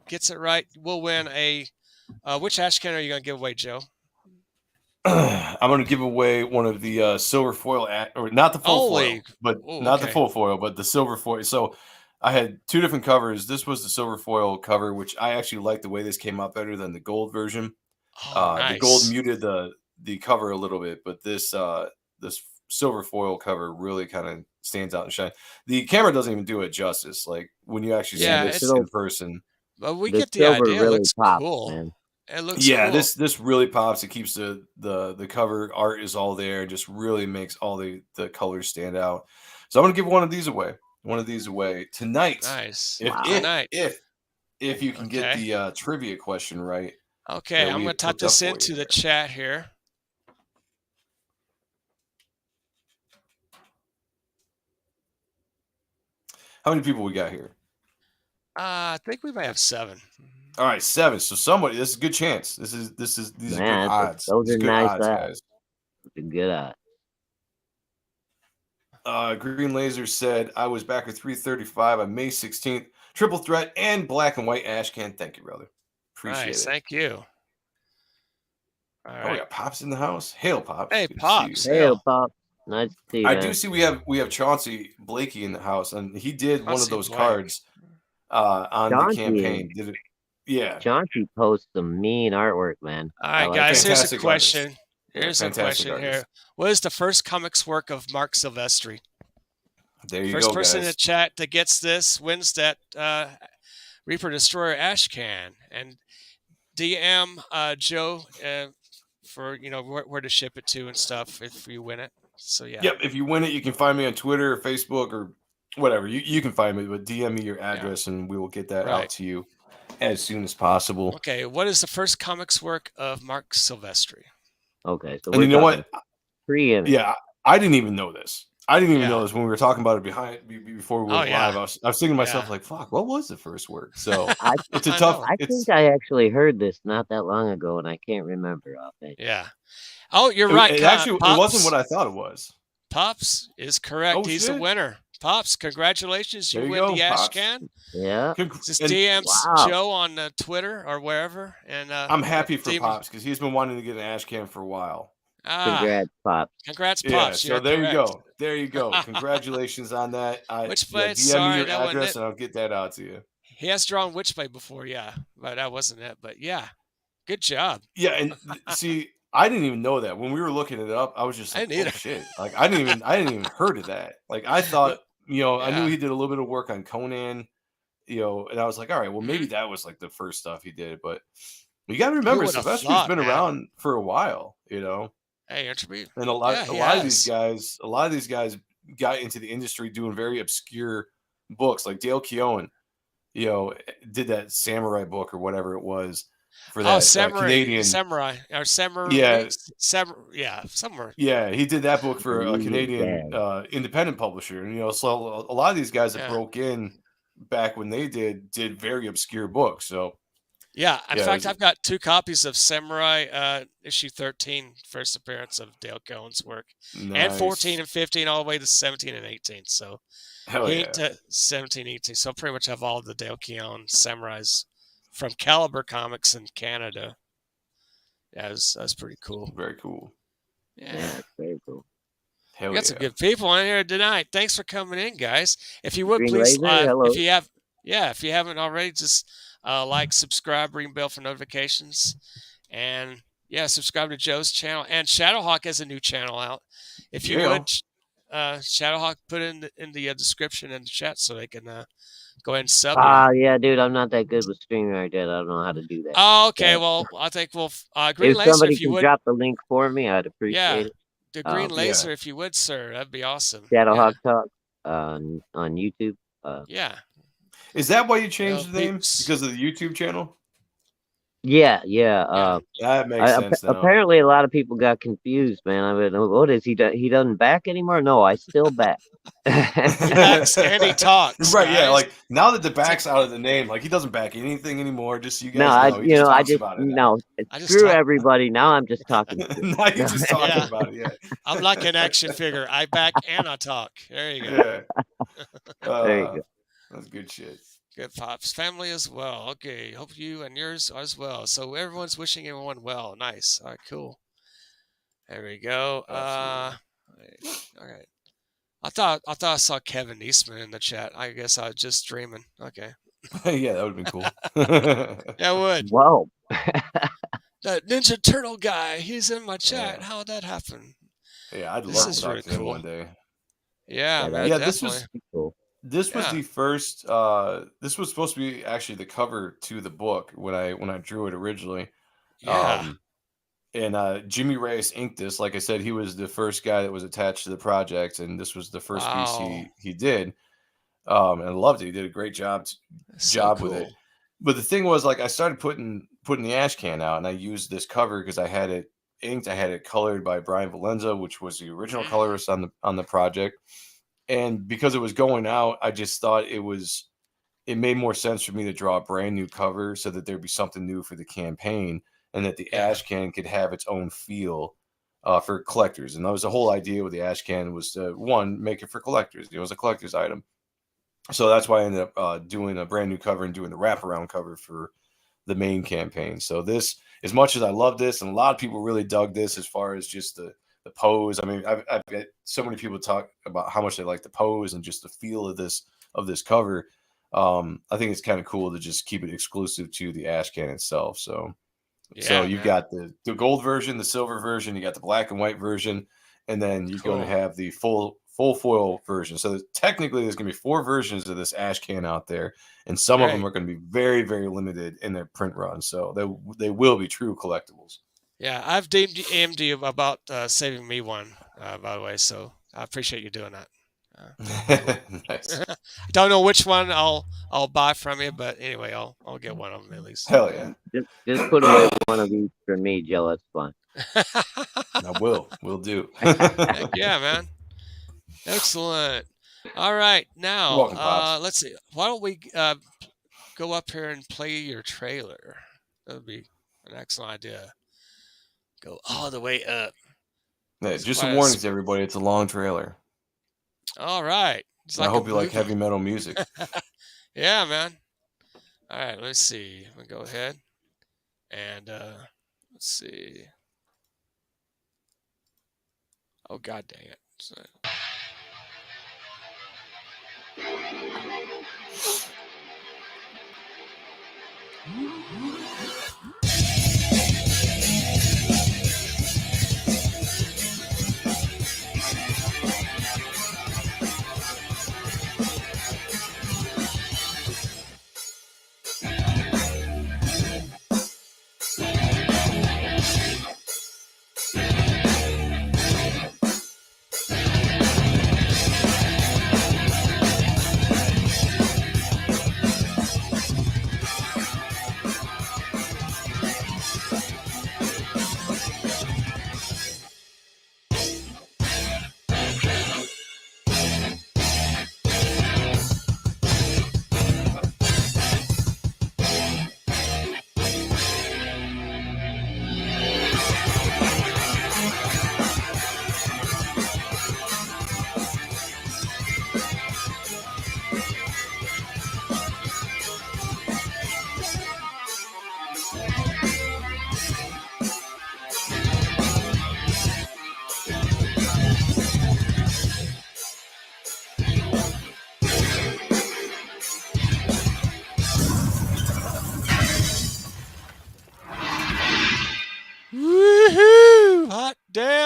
gets it right will win a. Which Ashcan are you going to give away, Joe? I'm going to give away one of the silver foil, or not the full Holy. foil, but Oh, not the okay. full foil, but the silver foil. So I had two different covers. This was the silver foil cover, which I actually like the way this came out better than the gold version. Oh, The gold nice. muted the cover a little bit, but this silver foil cover really kind of stands out and shine. The camera doesn't even do it justice. Like when you actually see Yeah, Yeah, the this it's. in silver, person, But we the get the silver idea. It really looks pops, cool. man. It looks yeah, cool. this really pops. It keeps the cover art is all there, and just really makes all the colors stand out. So I'm gonna give one of these away. One of these away tonight. Nice. If Wow. if Tonight. if if you can get Okay. the trivia question right Okay, that I'm we going have to type cooked up this for you into the here. chat here. How many people we got here? I think we might have 7. All right, 7. So somebody, this is a good chance. These are good Man, odds. those These are are good nice odds, guys. good eye. Green Laser said I was back at 3:35 on May 16th. Triple threat and black and white ash can. Thank you, brother. Appreciate Nice. it. Thank you. All Oh, we right. got Pops in the house. Hail, Pops. Hey, Good to see you. Pops. Hey, Hell. Pop. Nice to see you, I do man. see we have Chauncey Blakey in the house, and he did one of Chauncey those Blake. cards on the Chauncey, campaign. Did it? Yeah, Chauncey posts some mean artwork, man. All I right, like guys, that. here's a fantastic artist. question. Yeah, Here's a fantastic question artist. here. What is the first comics work of Mark Silvestri? There you First go, person in the guys. chat that gets this wins that Reaper Destroyer Ash Can. And DM Joe for where to ship it to and stuff if you win it. So yeah, Yep. If you win it, you can find me on Twitter or Facebook or whatever. You can find me, but DM me your yeah, address and we will get that right. out to you as soon as possible. Okay, what is the first comics work of Mark Silvestri? Okay, so And we're you know talking what? pre-image. Yeah, I didn't even know this. I didn't even Yeah. know this when we were talking about it before we Oh went yeah. live. I was thinking to myself Yeah. like, "Fuck, what was the first work?" So I it's a I tough. know. I think I actually heard this not that long ago, and I can't remember offhand. Yeah. Oh, you're It, right, it actually it wasn't what Pops. I thought it was. Pops is correct. Oh He's the shit! winner. Pops, congratulations. There You you win go, the Ash pops. Can. Yeah. Just And DMs Wow. Joe on Twitter or wherever. And I'm happy for DM. pops because he's been wanting to get an ash can for a while. Ah, Congrats, Pops. congrats, Yeah, Pops. so You're there you correct. go. There you go. Congratulations on that. Yeah, Witchblade, DM me sorry, your that wasn't address it. and I'll get that out to you. He has drawn Witchblade before, yeah. But that wasn't it. But yeah, good job. Yeah, and see, I didn't even know that. When we were looking it up, I was just I like, didn't "Oh either. shit." Like I didn't even heard of that. Like I thought, Look, I knew yeah. he did a little bit of work on Conan, and I was like, "All right, well maybe Hmm. that was like the first stuff he did." But you got to Who remember would have Sylvester's thought, been man? around for a while, Hey, Interbeat. and a Yeah, lot a he lot of these has. guys, got into the industry doing very obscure books like Dale Keown, did that samurai book or whatever it was. for Oh, that samurai, Canadian. samurai, or samurai, Yeah, yeah, somewhere. yeah, he did that book for a Ooh, Canadian dang. independent publisher, and so a lot of these guys that Yeah, broke in back when they did very obscure books. So yeah. In yeah, it fact, was I've got 2 copies of Samurai issue 13, first appearance of Dale Cohen's work, and 14 nice. and 15 all the way to 17 and 18. So Hell he yeah, to 17, 18. So I pretty much have all of the Dale Keown Samurais from Caliber Comics in Canada. Yeah, that's pretty cool. very cool. Yeah. Yeah, it's very cool. Hell We got some yeah. good people in here tonight. Thanks for coming in, guys. If you would Green please, Laser, if hello. you have, yeah, if you haven't already, just like, subscribe, ring bell for notifications, and yeah, subscribe to Joe's channel. And Shadowhawk has a new channel out. If you Yeah. would, Shadowhawk, put it in the description in the chat so they can go ahead and sub you. Yeah, dude, I'm not that good with StreamYard yet. I don't know how to do that. Oh, okay. So, Well, I think we'll Green if Laser, somebody if you can would, drop the link for me, I'd appreciate yeah, it. the Green Yeah. Laser, if you would, sir, that'd be awesome. Shadowhawk Yeah, Talk on YouTube. yeah. Is that why you Well, changed the name? peeps. Because of the YouTube channel? Yeah. Yeah. That makes sense now. Apparently, a lot of people got confused, man. I mean, what is he? He doesn't back anymore? No, I still back. He backs and he talks, Right, yeah. guys. Like now that the It's back's out of the name, like he doesn't back anything anymore. Just so you No, guys know, he just I talks just about it now. no. I just Screw talk. everybody. Now I'm just talking shit. Now you're just talking Yeah. about it. Yeah, I'm like an action figure. I back and I talk. There you go. yeah. There you go. That's good shit. Good pops. Family as well. Okay. Hope you and yours as well. So everyone's wishing everyone well. Nice. All right. Cool. There we go. Absolutely. All right. I thought I saw Kevin Eastman in the chat. I guess I was just dreaming. Okay. Yeah, that would have been cool. Yeah, it would. Whoa. That Ninja Turtle guy. He's in my chat. Yeah. How'd that happen? Yeah, I'd This love is to talk really to him cool. one day. Yeah, man. Yeah, Definitely. Cool. this was Yeah. the first. This was supposed to be actually the cover to the book when I drew it originally. Yeah. And Jimmy Reyes inked this. Like I said, he was the first guy that was attached to the project, and this was the first piece Wow. he did. And I loved it. He did a great job So with it. cool. But the thing was, like, I started putting the ash can out, and I used this cover because I had it inked. I had it colored by Brian Valenza, which was the original colorist on the project. And because it was going out, I just thought it made more sense for me to draw a brand new cover so that there'd be something new for the campaign, and that the Yeah. ash can could have its own feel for collectors. And that was the whole idea with the ash can, was to, one, make it for collectors. It was a collector's item. So that's why I ended up doing a brand new cover and doing the wraparound cover for the main campaign. So this, as much as I love this, and a lot of people really dug this as far as just the pose. I mean, I've got so many people talk about how much they like the pose and just the feel of this cover. I think it's kind of cool to just keep it exclusive to the ash can itself. So Yeah, you've man. got the gold version, the silver version, you got the black and white version, and then you're going to Cool. have the full foil version. So technically, there's going to be 4 versions of this ash can out there, and some of them Great. are going to be very, very limited in their print run. So they will be true collectibles. Yeah, I've DM'd you about saving me one, by the way. So I appreciate you doing that. Nice. Don't know which one I'll buy from you, but anyway, I'll get one of them at least. Hell yeah. Just put away one of these for me, Joe. That's fine. I will do. Heck yeah, man. Excellent. All right, now welcome, Pops. let's see. Why don't we go up here and play your trailer? That would be an excellent idea. Go all the way up. Yeah, It's just quite some a warnings, everybody. It's a long trailer. All right. It's I like hope a you like movie. heavy metal music. Yeah, man. All right, let's see. I'm gonna go ahead and let's see. Oh, god dang it.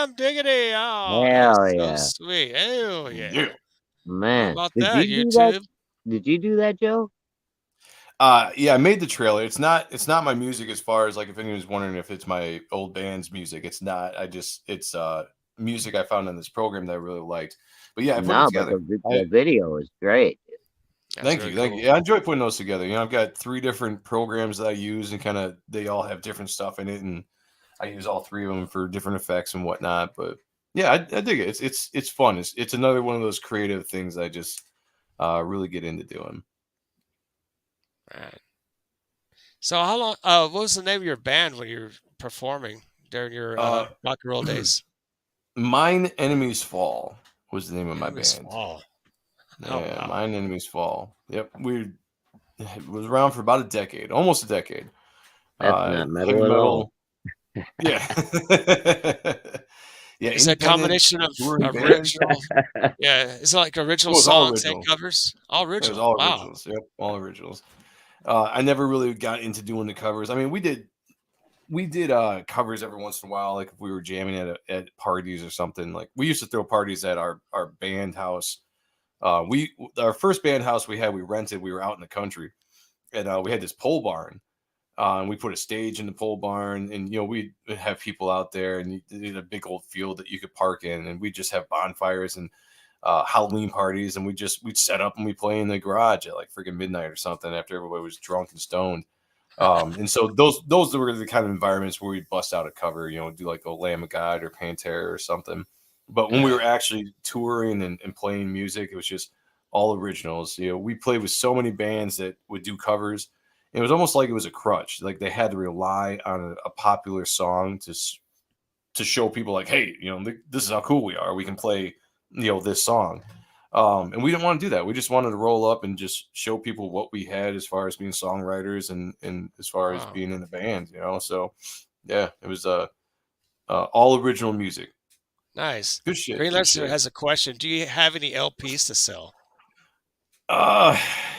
Slam Diggity. Oh, Hell that's so yeah. sweet. Oh Yeah. yeah. How Man, about did that, you do that? YouTube? Did you do that, Joe? Yeah, I made the trailer. It's not my music as far as like if anyone's wondering if it's my old band's music. It's not. It's music I found in this program that I really liked. But yeah, I put it No, but together. the video is great. That's Thank really you, thank you. cool. Yeah, I enjoy putting those together. I've got 3 different programs that I use, and kind of they all have different stuff in it, and I use all 3 of them for different effects and whatnot. But yeah, I dig it. It's fun. It's another one of those creative things I just really get into doing. Right. So how long? What was the name of your band when you were performing during your Uh, rock and roll days? Mine Enemies Fall was the name of my Enemies band. Fall. Oh Yeah, wow. Mine Enemies Fall. Yep, we it was around for about a decade, almost a decade. That's not Heavy metal at all. metal. Yeah. Yeah, Is that a independent combination of touring band. original? Yeah, it's like It original was all songs and original. covers. All It was original. all Wow. originals. Yep, all originals. I never really got into doing the covers. I mean, we did covers every once in a while, like if we were jamming at parties or something. Like we used to throw parties at our band house. We Our first band house we had, we rented. We were out in the country, and we had this pole barn. And we put a stage in the pole barn, and we'd have people out there, and you had a big old field that you could park in, and we just have bonfires and Halloween parties, and we'd set up and we play in the garage at like freaking midnight or something after everybody was drunk and stoned. And so those were the kind of environments where we'd bust out a cover, do like a Lamb of God or Pantera or something. But when we Yeah. were actually touring and playing music, it was just all originals. We played with so many bands that would do covers. It was almost like it was a crutch. Like they had to rely on a popular song to show people, like, hey, this is how cool we are. We can play, this song. And we didn't want to do that. We just wanted to roll up and just show people what we had as far as being songwriters and as far as Wow. being in the band. So yeah, it was all original music. Nice. Good shit. Green Good Lester shit. has a question. Do you have any LPs to sell? Uh,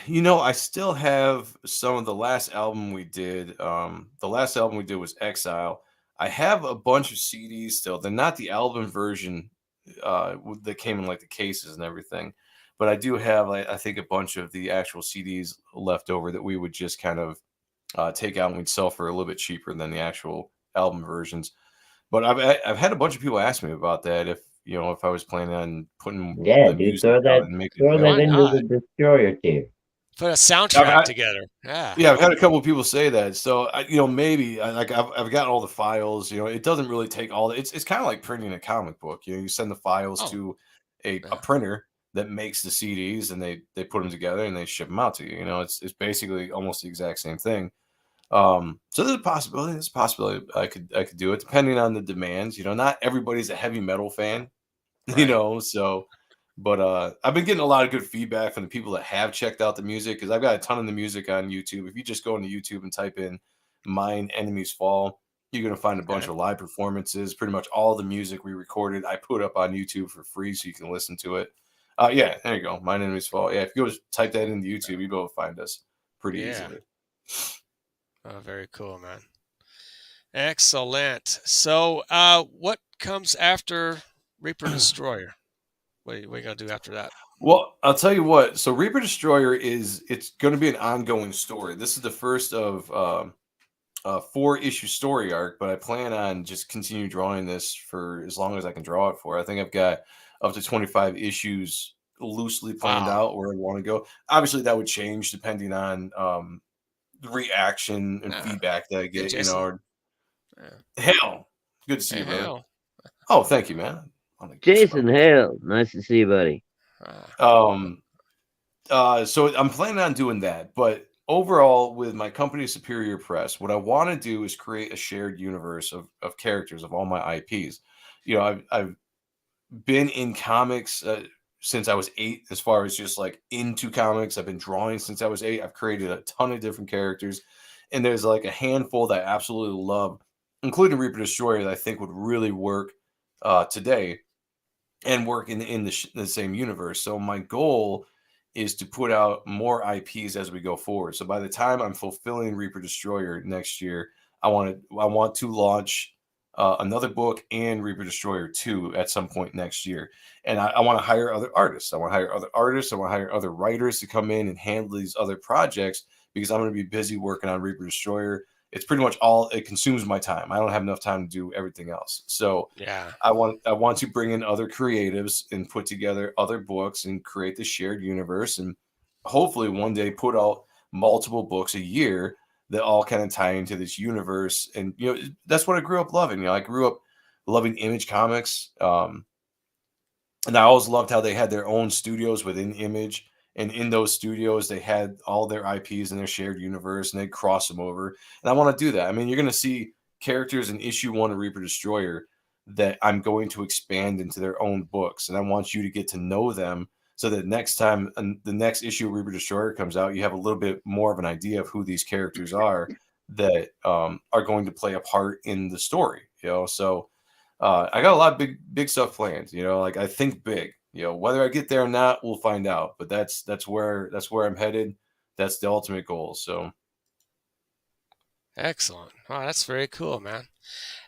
I still have some of the last album we did. The last album we did was Exile. I have a bunch of CDs still. They're not the album version that came in like the cases and everything. But I do have, I think, a bunch of the actual CDs left over that we would just kind of take out and we'd sell for a little bit cheaper than the actual album versions. But I've had a bunch of people ask me about that, if I was planning on putting Yeah, the dude, music out and making it throw that Why available. into not? the destroyer team. Put a I've, soundtrack I, together. Yeah. Yeah, I've had a couple of people say that. So, maybe like I've got all the files. It doesn't really take all. It's kind of like printing a comic book. You send the files Oh, to a yeah. printer that makes the CDs, and they put them together and they ship them out to you. It's basically almost the exact same thing. So there's a possibility. I could do it depending on the demands. Not everybody's a heavy metal fan. Right. So, but I've been getting a lot of good feedback from the people that have checked out the music, because I've got a ton of the music on YouTube. If you just go into YouTube and type in Mine Enemies Fall, you're going to find a bunch Okay. of live performances. Pretty much all the music we recorded I put up on YouTube for free, so you can listen to it. Yeah, there you go, Mine Enemies Fall. Yeah, if you go type that into YouTube, you'll be able to find us pretty Yeah. easily. Oh, very cool, man. Excellent. So, what comes after Reaper Destroyer? What are you gonna do after that? Well, I'll tell you what. So Reaper Destroyer it's going to be an ongoing story. This is the first of a 4-issue story arc, but I plan on just continue drawing this for as long as I can draw it for. I think I've got up to 25 issues loosely planned Wow. out where I want to go. Obviously, that would change depending on the reaction and Yeah. feedback that I Hey, get. Jason. Yeah. Hell, good to see Hey, you, brother. Hale. Oh, thank you, man. I'm gonna Jason scrub this. Hale, nice to see you, buddy. Ah, Um, so I'm planning on doing that, but overall, with my company Superior Press, what I want to do is create a shared universe of characters of all my IPs. I've been in comics since I was 8, as far as just like into comics. I've been drawing since I was 8. I've created a ton of different characters, and there's like a handful that I absolutely love, including Reaper Destroyer, that I think would really work today and work in the same universe. So my goal is to put out more IPs as we go forward. So by the time I'm fulfilling Reaper Destroyer next year, I want to launch another book and Reaper Destroyer 2 at some point next year. And I want to hire other artists. I want to hire other artists. I want to hire other writers to come in and handle these other projects because I'm going to be busy working on Reaper Destroyer. It's pretty much all it consumes my time. I don't have enough time to do everything else. So Yeah. I want to bring in other creatives and put together other books and create the shared universe and hopefully one day put out multiple books a year that all kind of tie into this universe. And that's what I grew up loving. I grew up loving Image Comics. And I always loved how they had their own studios within Image. And in those studios, they had all their IPs in their shared universe and they'd cross them over. And I want to do that. I mean, you're going to see characters in issue 1 of Reaper Destroyer that I'm going to expand into their own books. And I want you to get to know them so that next time the next issue of Reaper Destroyer comes out, you have a little bit more of an idea of who these characters are that are going to play a part in the story. So I got a lot of big stuff planned. Like I think big. Whether I get there or not, we'll find out. But that's where I'm headed. That's the ultimate goal. So Excellent. Oh, that's very cool, man.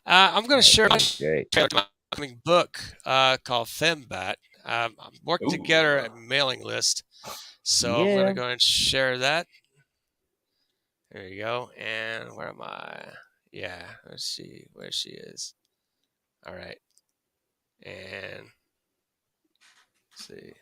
I'm going to share my Great. upcoming book called Fembat. I'm working ooh, together a mailing list, so I'm going Yeah. to go ahead and share that. There you go. And where am I? Yeah, let's see where she is. All right. And let's see.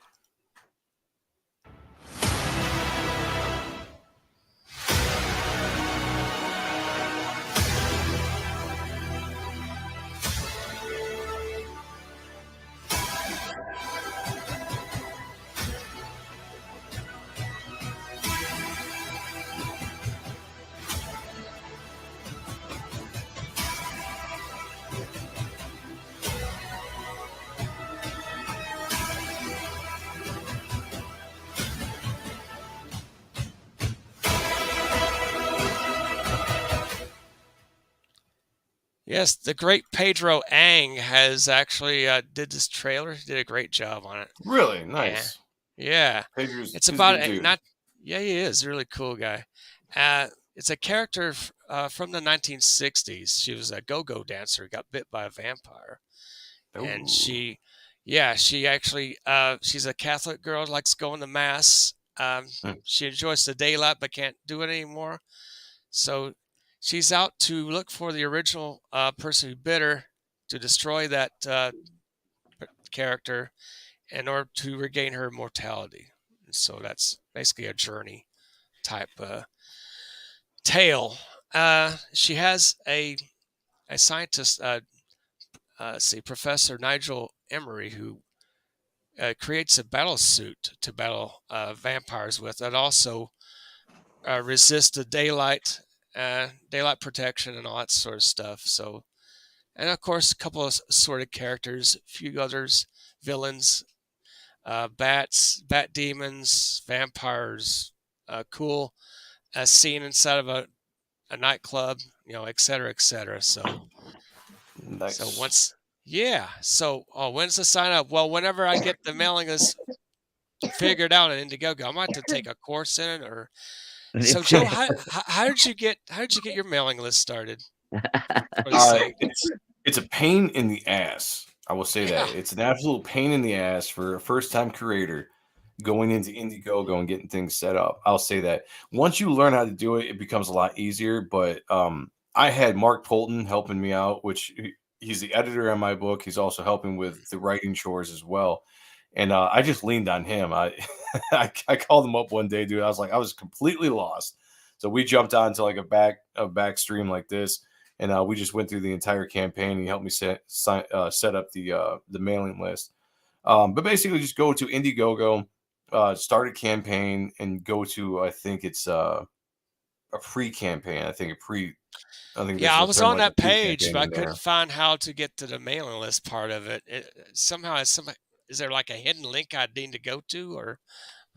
Yes, the great Pedro Ang has actually did this trailer. He did a great job on it. really Yeah, nice. yeah. Pedro's It's he's a about good dude. not. Yeah, he is a really cool guy. It's a character from the 1960s. She was a go-go dancer, got bit by a vampire, and Ooh. she actually she's a Catholic girl, likes going to mass. Hmm. She enjoys the daylight but can't do it anymore. So she's out to look for the original person who bit her to destroy that character in order to regain her immortality. And so that's basically a journey type tale. She has a scientist, see, Professor Nigel Emery, who creates a battle suit to battle vampires with that also resists the daylight protection and all that sort of stuff. So, and of course, a couple of assorted characters, a few others, villains, bat demons, vampires, cool scene inside of a nightclub, et cetera, et cetera. So Nice. once, yeah. So when's the sign up? Well, whenever I get the mailing list figured out in Indiegogo, I might have to take a course in it. Or so, Joe, how did you get your mailing list started for the site? It's a pain in the ass. I will say Yeah, that it's an absolute pain in the ass for a first time creator going into Indiegogo and getting things set up. I'll say that once you learn how to do it, it becomes a lot easier. But I had Mark Polton helping me out, which he's the editor on my book. He's also helping with the writing chores as well. And I just leaned on him. I called him up one day, dude. I was completely lost. So we jumped on to like a back stream like this, and we just went through the entire campaign. He helped me set up the mailing list. But basically, just go to Indiegogo, start a campaign, and go to I think it's a pre-campaign. I think yeah. there's I a was term on like a that page, pre-campaign but I in couldn't there. find how to get to the mailing list part of it. Somehow, is there like a hidden link I need to go to, or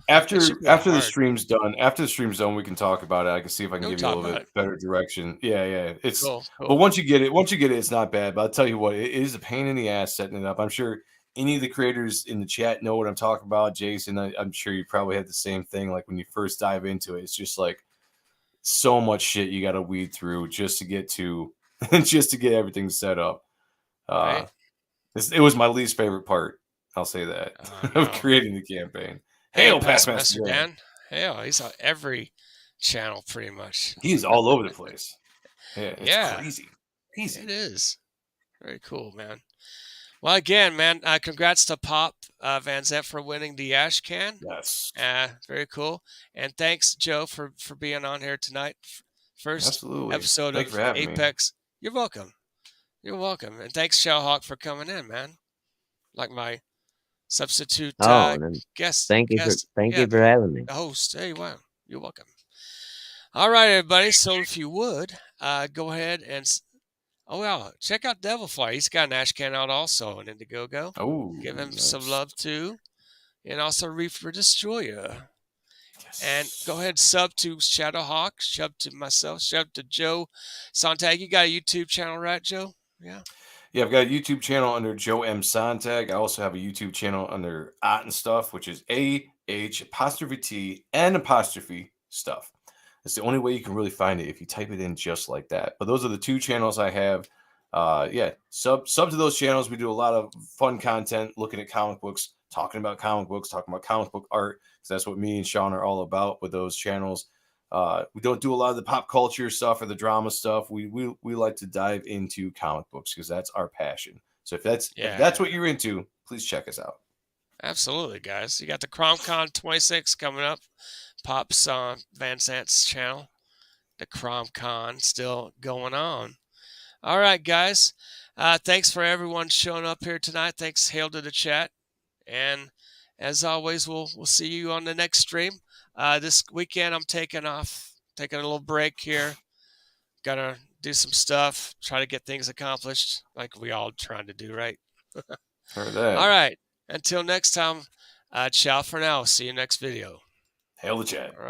it should be hard. After the stream's done, we can talk about it. I can see if I can We'll give you a talk little about bit it. better direction. Yeah. It's Cool, but cool. once you get it, it's not bad. But I'll tell you what, it is a pain in the ass setting it up. I'm sure any of the creators in the chat know what I'm talking about. Jason, I'm sure you probably had the same thing. Like when you first dive into it, it's just like so much shit you got to weed through just to get to and just to get everything set up. Right? It was my least favorite part. I'll say that Oh of no. creating the campaign. Hey, Hail, Past Past Master Master Dan. Dan. Hell, he's on every channel pretty much. He's all over the place. Yeah, it's Yeah, crazy. it Crazy. is. Very cool, man. Well, again, man, congrats to Pop Van Zant for winning the Ash Can. Yes. Very cool. And thanks, Joe, for being on here tonight. First Absolutely. episode Thank you of for having me. Apex. You're welcome. You're welcome. And thanks, Shellhawk, for coming in, man. Like my substitute Oh, and then guest. thank you Yeah, for having me. the host. Hey, wow. You're welcome. All right, everybody. So if you would, go ahead and oh yeah, check out Devilfly. He's got an Ash Can out also, an Indiegogo. Oh, Give him yes. some love too, and also Reaper Destroyer. Yes. And go ahead and sub to Shadowhawk, sub to myself, sub to Joe Sonntag. You got a YouTube channel, right, Joe? Yeah. Yeah, I've got a YouTube channel under Joe M. Sonntag. I also have a YouTube channel under Ot and Stuff, which is AH''T'' stuff. It's the only way you can really find it if you type it in just like that. But those are the two channels I have. Yeah, sub to those channels. We do a lot of fun content, looking at comic books, talking about comic books, talking about comic book art, because that's what me and Sean are all about with those channels. We don't do a lot of the pop culture stuff or the drama stuff. We like to dive into comic books because that's our passion. So if that's what you're into, please check us out. Absolutely, guys. You got the CromCon 26 coming up. Pop's on Van Zant's channel. The CromCon still going on. All right, guys. Thanks for everyone showing up here tonight. Thanks, Hail to the chat. And as always, we'll see you on the next stream. This weekend, I'm taking a little break here. Gotta do some stuff, try to get things accomplished, like we all trying to do, right? Heard that. All right. Until next time, ciao for now. See you next video. Hail the chat. All right.